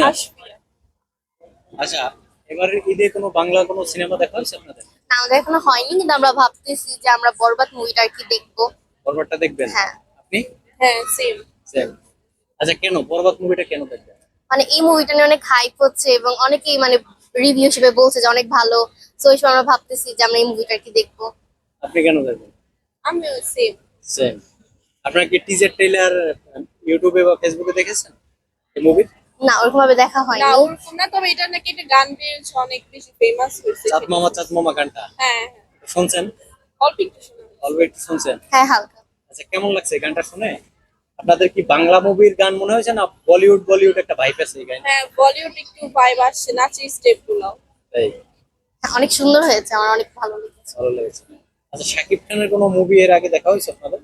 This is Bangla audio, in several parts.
আশফিয়া। আচ্ছা, এবার ঈদে কোনো বাংলা কোনো সিনেমা দেখা হয়েছে আপনাদের? আমাদের এখনো হয়নি, কিন্তু আমরা ভাবতেছি যে আমরা বরবাদ মুভিটা আর কি দেখবো। বরবাদটা দেখবেন? হ্যাঁ, আপনি? হ্যাঁ সেম। Same. আচ্ছা, কেন বরবাদ মুভিটা কেন দেখবেন? মানে এই মুভিটা নিয়ে অনেক হাইপ হচ্ছে এবং অনেকেই মানে রিভিউ হিসেবে বলছে যে অনেক ভালো। তো এই সময় আমরা ভাবতেছি যে আমরা এই মুভিটা আর কি দেখবো। আপনি কেন দেখবেন? আমিও সেম। সেম। আপনারা কি টিজার ট্রেলার ইউটিউবে বা ফেসবুকে দেখেছেন এই মুভি? না, ওরকম ভাবে দেখা না হয়নি। ওরকম না, তবে এটা নাকি একটা গান বেরিয়েছে, অনেক বেশি ফেমাস হয়েছে। চাঁদ মামা গানটা হ্যাঁ হ্যাঁ, শুনছেন? অল্প একটু শোনা হয়েছে। অল্প একটু শুনছেন? হ্যাঁ, হালকা। আচ্ছা, কেমন লাগছে এই গানটা শুনে? আপনাদের কি বাংলা মুভির গান মনে হয়েছে না বলিউড একটা ভাইব আছে এই গান? হ্যাঁ বলিউড একটু ভাইব আসছে, নাচের স্টেপ গুলো। তাই হ্যাঁ, অনেক সুন্দর হয়েছে, আমার অনেক ভালো লেগেছে। ভালো লেগেছে। আচ্ছা, শাকিব খানের কোনো মুভি এর আগে দেখা হয়েছে আপনাদের?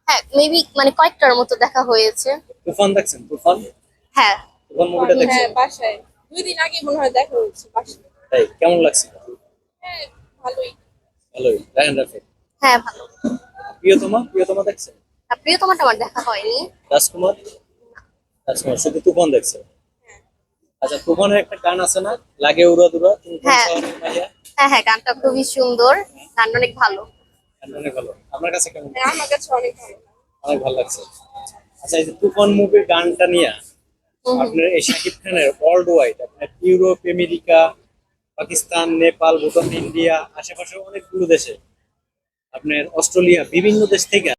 হ্যাঁ, মেবি মানে কয়েকটার মতো দেখা হয়েছে। তুফান দেখছেন? তুফান হ্যাঁ, তুফান মুভিটা হ্যাঁ দেখছেন? বাসায় 2 দিন আগে মনে হয় দেখা হচ্ছে বাসায়। তাই কেমন লাগছে? হ্যাঁ ভালোই। ভালোই। রায়হান রাফি। হ্যাঁ ভালো। প্রিয়তমা দেখছেন? আর প্রিয়তমাটা আমার দেখা হয়নি। রাজকুমার শুধু তুফান দেখছে। আচ্ছা, তুফানের একটা গান আছে না, লাগে উড়া দুরা তুমি কোন হ্যাঁ। শহরের মাইয়া? হ্যাঁ হ্যাঁ, গানটা খুবই সুন্দর, গানটা অনেক ভালো। গানটা অনেক ভালো। আপনার কাছে কেমন? হ্যাঁ আমার কাছে অনেক ভালো লাগে। অনেক ভালো লাগছে। আচ্ছা, এই যে তুফান মুভির গানটা নিয়ে হুম হুম। আপনার এই শাকিব খানের ওয়ার্ল্ড ওয়াইড, আপনার Europe, America, Pakistan, Nepal, Bhutan, India, আশেপাশে অনেকগুলো দেশে, আপনার অস্ট্রেলিয়া, বিভিন্ন দেশ থেকে